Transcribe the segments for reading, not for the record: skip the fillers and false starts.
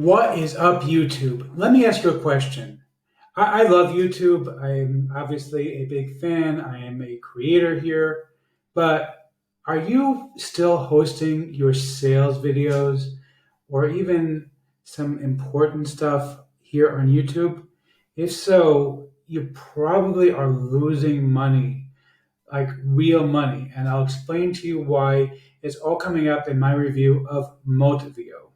What is up, YouTube? Let me ask you a question. I love YouTube. I'm obviously a big fan. I am a creator here. But are you still hosting your sales videos or even some important stuff here on YouTube? If so, you probably are losing money, like real money. And I'll explain to you why. It's all coming up in my review of Motvio.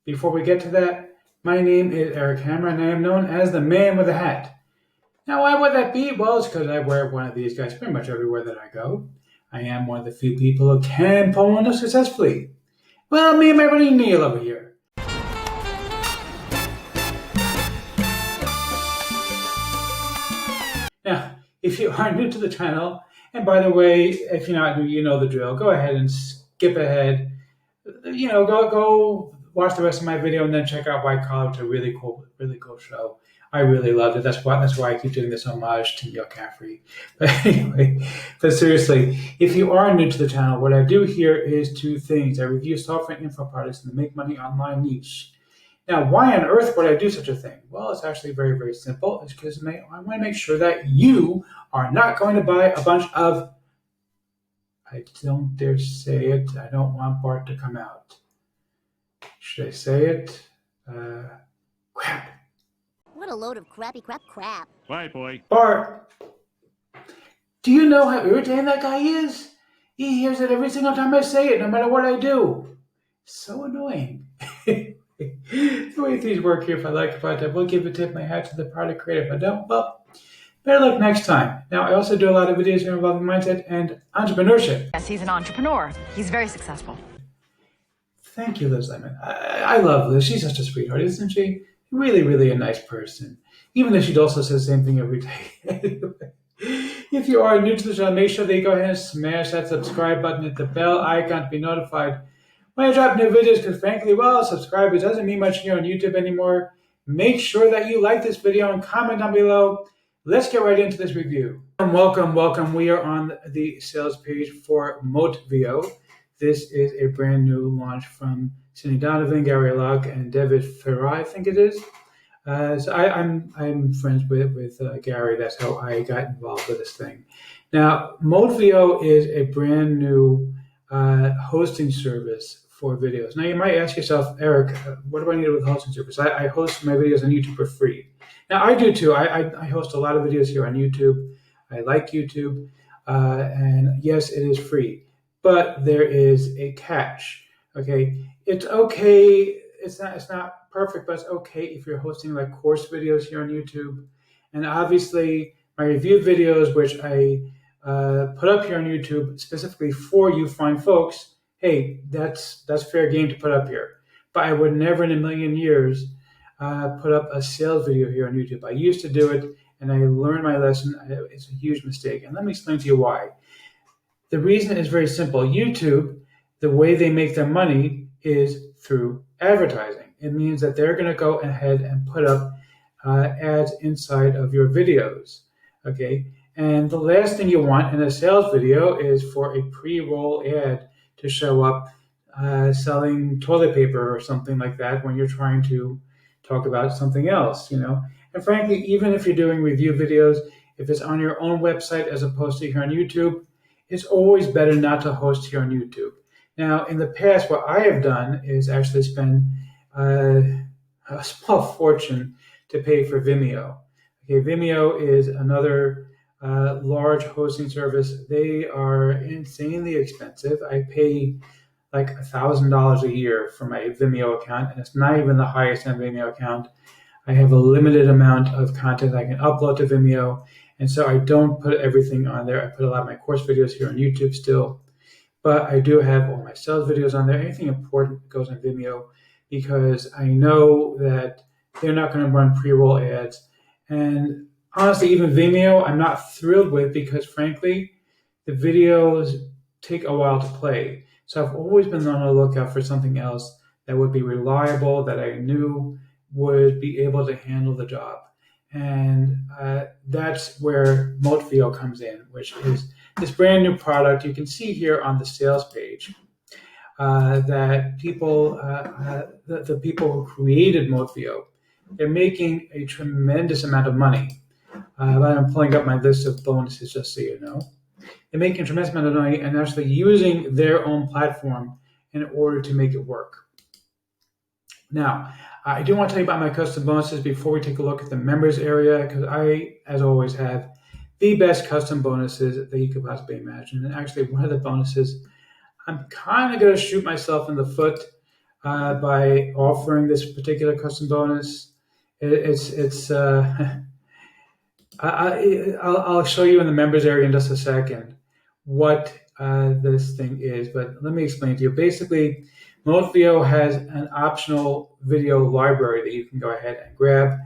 Before we get to that, my name is Eric Hammer, and I am known as the man with a hat. Now, why would that be? Well, it's because I wear one of these guys pretty much everywhere that I go. I am one of the few people who can pull one off successfully. Well, me and my buddy Neil over here. Now, if you are new to the channel, and by the way, if you're not new, you know the drill. Go ahead and skip ahead. Go watch the rest of my video and then check out White Collar. It's a really cool show. I really loved it. That's why I keep doing this homage to Neil Caffrey. But anyway, but seriously, if you are new to the channel, what I do here is two things. I review software info products in the make money online niche. Now, why on earth would I do such a thing? Well, it's actually very, very simple. It's because I want to make sure that you are not going to buy a bunch of, I don't dare say it. I don't want Bart to come out. Should I say it? Crap. What a load of crappy crap. Bye, boy. Bart, do you know how irritating that guy is? He hears it every single time I say it, no matter what I do. So annoying. The way things work here, if I like it, I will give a tip my hat to the product creator. If I don't, well, better luck next time. Now, I also do a lot of videos here involving mindset and entrepreneurship. Yes, he's an entrepreneur. He's very successful. Thank you, Liz Lemon. I love Liz. She's such a sweetheart, isn't she? Really, really a nice person. Even though she'd also say the same thing every day. Anyway, if you are new to the channel, make sure that you go ahead and smash that subscribe button, hit the bell icon to be notified when I drop new videos, because frankly, well, subscribers doesn't mean much here on YouTube anymore. Make sure that you like this video and comment down below. Let's get right into this review. Welcome. We are on the sales page for Motvio. This is a brand new launch from Cindy Donovan, Gary Locke, and David Ferrai, I think it is. So I'm friends with Gary. That's how I got involved with this thing. Now, Motvio is a brand new hosting service for videos. Now, you might ask yourself, Eric, what do I need with hosting service? I host my videos on YouTube for free. Now, I do too. I host a lot of videos here on YouTube. I like YouTube. And yes, it is free. But there is a catch. Okay, it's okay. It's not perfect, but it's okay if you're hosting like course videos here on YouTube. And obviously, my review videos, which I put up here on YouTube specifically for you fine folks, hey, that's fair game to put up here. But I would never in a million years put up a sales video here on YouTube. I used to do it, and I learned my lesson. It's a huge mistake. And let me explain to you why. The reason is very simple. YouTube, the way they make their money is through advertising. It means that they're going to go ahead and put up ads inside of your videos. Okay, and the last thing you want in a sales video is for a pre-roll ad to show up selling toilet paper or something like that when you're trying to talk about something else, And frankly, even if you're doing review videos, if it's on your own website as opposed to here on YouTube, it's always better not to host here on YouTube. Now, in the past, what I have done is actually spend a small fortune to pay for Vimeo. Okay, Vimeo is another large hosting service. They are insanely expensive. I pay like $1,000 a year for my Vimeo account, and it's not even the highest end Vimeo account. I have a limited amount of content I can upload to Vimeo, and so I don't put everything on there. I put a lot of my course videos here on YouTube still, but I do have all my sales videos on there. Anything important goes on Vimeo because I know that they're not going to run pre-roll ads. And honestly, even Vimeo, I'm not thrilled with because frankly, the videos take a while to play. So I've always been on the lookout for something else that would be reliable, that I knew would be able to handle the job. And that's where Motvio comes in, which is this brand new product. You can see here on the sales page that the people who created Motvio, they're making a tremendous amount of money. I'm pulling up my list of bonuses just so you know. They're making a tremendous amount of money and actually using their own platform in order to make it work. Now, I do want to tell you about my custom bonuses before we take a look at the members area, because I, as always, have the best custom bonuses that you could possibly imagine. And actually, one of the bonuses, I'm kind of going to shoot myself in the foot by offering this particular custom bonus. It's I'll show you in the members area in just a second what this thing is, but let me explain to you. Basically, Motvio has an optional video library that you can go ahead and grab.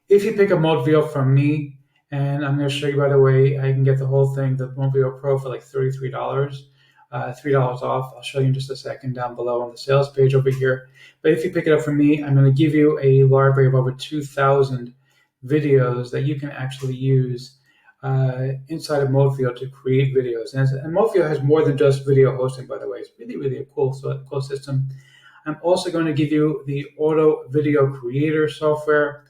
If you pick a Motvio from me, and I'm going to show you, by the way, I can get the whole thing, the Motvio Pro, for like $33, $3 off. I'll show you in just a second down below on the sales page over here. But if you pick it up from me, I'm going to give you a library of over 2,000 videos that you can actually use inside of Motvio to create videos. And Motvio has more than just video hosting, by the way. It's really, really a cool system. I'm also going to give you the auto video creator software.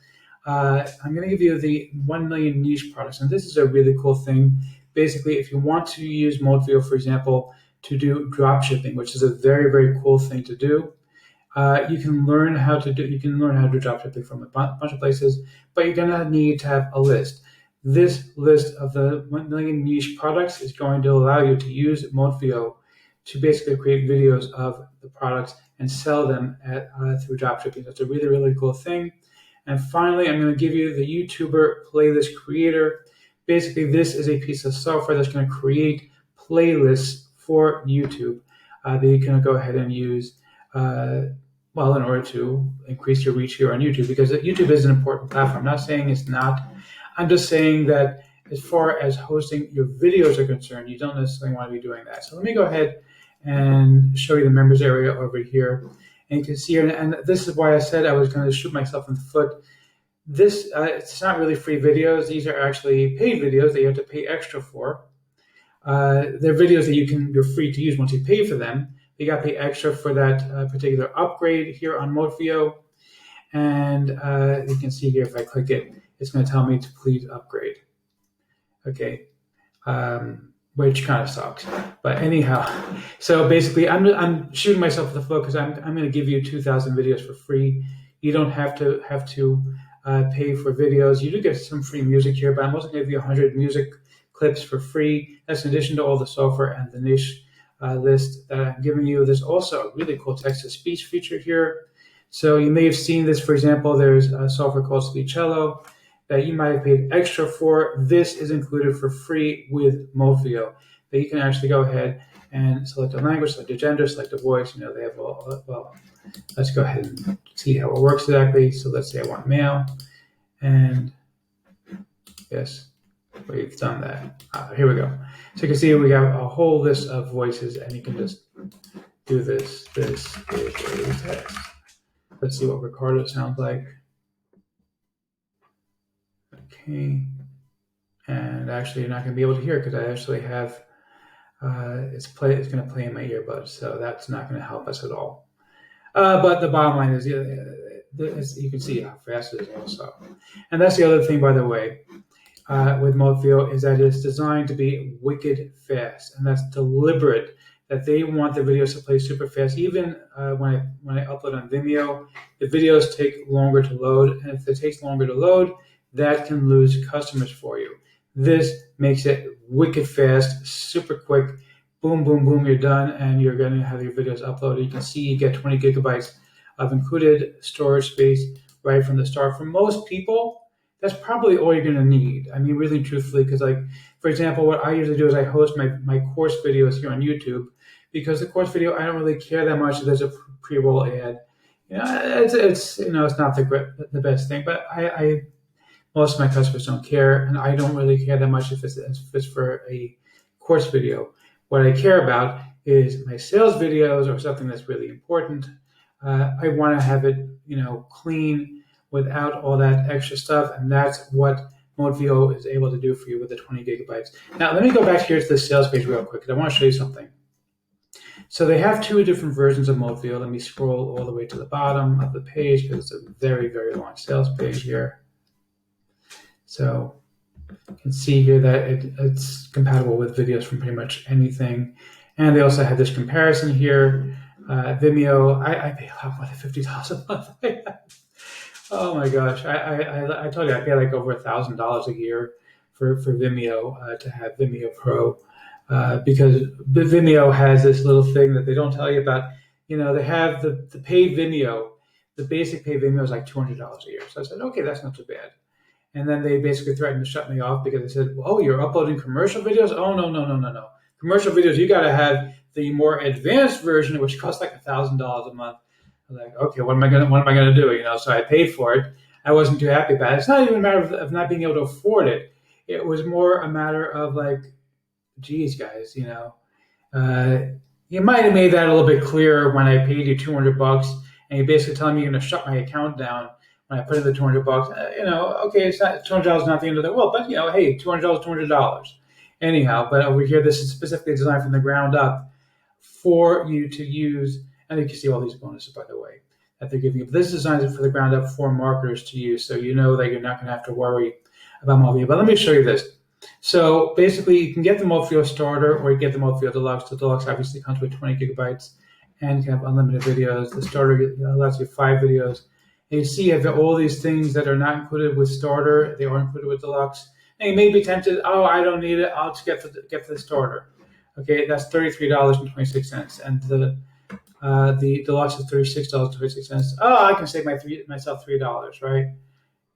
I'm going to give you the 1 million niche products. And this is a really cool thing. Basically, if you want to use Motvio, for example, to do drop shipping, which is a very, very cool thing to do. You can learn how to do drop shipping from a bunch of places, but you're gonna need to have a list. This list of the 1 million niche products is going to allow you to use Motvio to basically create videos of the products and sell them through drop shipping. That's a really, really cool thing. And finally, I'm going to give you the YouTuber playlist creator. Basically, this is a piece of software that's going to create playlists for YouTube that you can go ahead and use in order to increase your reach here on YouTube, because YouTube is an important platform. I'm not saying it's not. I'm just saying that as far as hosting your videos are concerned, you don't necessarily want to be doing that. So let me go ahead and show you the members area over here. And you can see here, and this is why I said I was going to shoot myself in the foot. This it's not really free videos. These are actually paid videos that you have to pay extra for. They're videos that you're free to use once you pay for them. You got to pay extra for that particular upgrade here on Motvio. And you can see here, if I click it, it's going to tell me to please upgrade. Okay, which kind of sucks. But anyhow, so basically, I'm shooting myself in the foot because I'm going to give you 2,000 videos for free. You don't have to pay for videos. You do get some free music here, but I'm also going to give you 100 music clips for free. That's in addition to all the software and the niche list that I'm giving you. There's also a really cool text-to-speech feature here. So you may have seen this, for example, there's a software called Speechello that you might have paid extra for. This is included for free with Motvio. That you can actually go ahead and select a language, select a gender, select a voice. They have let's go ahead and see how it works exactly. So let's say I want male, and yes, we've done that. Here we go. So you can see we got a whole list of voices, and you can just do this. This is a text. Let's see what Ricardo sounds like. Okay. And actually, you're not going to be able to hear it because I actually have it's going to play in my earbuds, so that's not going to help us at all. But the bottom line is, you can see how fast it is also. And that's the other thing, by the way, with Motvio, is that it's designed to be wicked fast, and that's deliberate. That they want the videos to play super fast. Even when I upload on Vimeo, the videos take longer to load, and if it takes longer to load, that can lose customers for you. This makes it wicked fast, super quick. Boom, boom, boom, you're done, and you're going to have your videos uploaded. You can see you get 20 gigabytes of included storage space right from the start. For most people, that's probably all you're going to need. I mean, really truthfully, because for example, what I usually do is I host my course videos here on YouTube, because the course video, I don't really care that much if there's a pre-roll ad. It's not the best thing, but most of my customers don't care, and I don't really care that much if it's for a course video. What I care about is my sales videos or something that's really important. I want to have it, clean, without all that extra stuff, and that's what Motvio is able to do for you with the 20 gigabytes. Now, let me go back here to the sales page real quick, because I want to show you something. So they have two different versions of Motvio. Let me scroll all the way to the bottom of the page, because it's a very, very long sales page here. So you can see here that it's compatible with videos from pretty much anything. And they also have this comparison here. Vimeo, I pay a lot more than $50 a month. Oh my gosh, I told you I pay like over $1,000 a year for Vimeo to have Vimeo Pro, because Vimeo has this little thing that they don't tell you about. You know, they have the paid Vimeo, the basic paid Vimeo is like $200 a year. So I said, okay, that's not too bad. And then they basically threatened to shut me off because they said, oh, you're uploading commercial videos? Oh, no. Commercial videos, you got to have the more advanced version, which costs like $1,000 a month. I'm like, okay, what am I gonna do? You know, so I paid for it. I wasn't too happy about it. It's not even a matter of not being able to afford it. It was more a matter of like, geez, guys, you know, you might have made that a little bit clearer when I paid you $200, and you're basically telling me you're gonna shut my account down when I put in the $200. You know, okay, it's not $200, not the end of the world, but you know, hey, $200, $200. Anyhow, but over here, this is specifically designed from the ground up for you to use. And you can see all these bonuses, by the way, that they're giving you. But this is designed for the ground up for marketers to use, so you know that you're not going to have to worry about Motvio. But let me show you this. So basically, you can get the Motvio starter or you get the Motvio Deluxe. The Deluxe obviously comes with 20 gigabytes and you can have unlimited videos. The starter allows you 5 videos. And you see you have all these things that are not included with starter. They are included with Deluxe. And you may be tempted, oh, I don't need it. I'll just get the starter. Okay, that's $33.26. And the Deluxe is $36.26. Oh, I can save myself $3, right?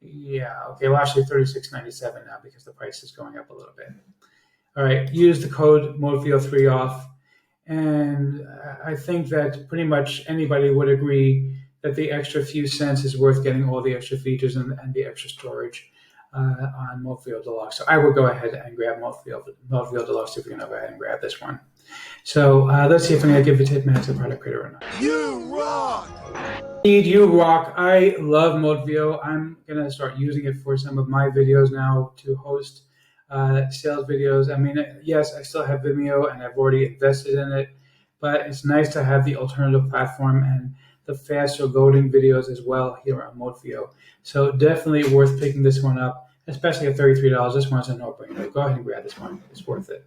Yeah, okay, well, actually $36.97 now because the price is going up a little bit. All right, use the code Motvio3 off. And I think that pretty much anybody would agree that the extra few cents is worth getting all the extra features and the extra storage on Motvio Deluxe. So I would go ahead and grab Motvio Deluxe if you're going to go ahead and grab this one. So let's see if I'm going to give it 10 minutes of product creator or not. You rock! Indeed, you rock. I love Motvio. I'm going to start using it for some of my videos now to host sales videos. I mean, yes, I still have Vimeo and I've already invested in it, but it's nice to have the alternative platform and the faster loading videos as well here on Motvio. So definitely worth picking this one up, especially at $33. This one's a no-brainer. Go ahead and grab this one. It's worth it.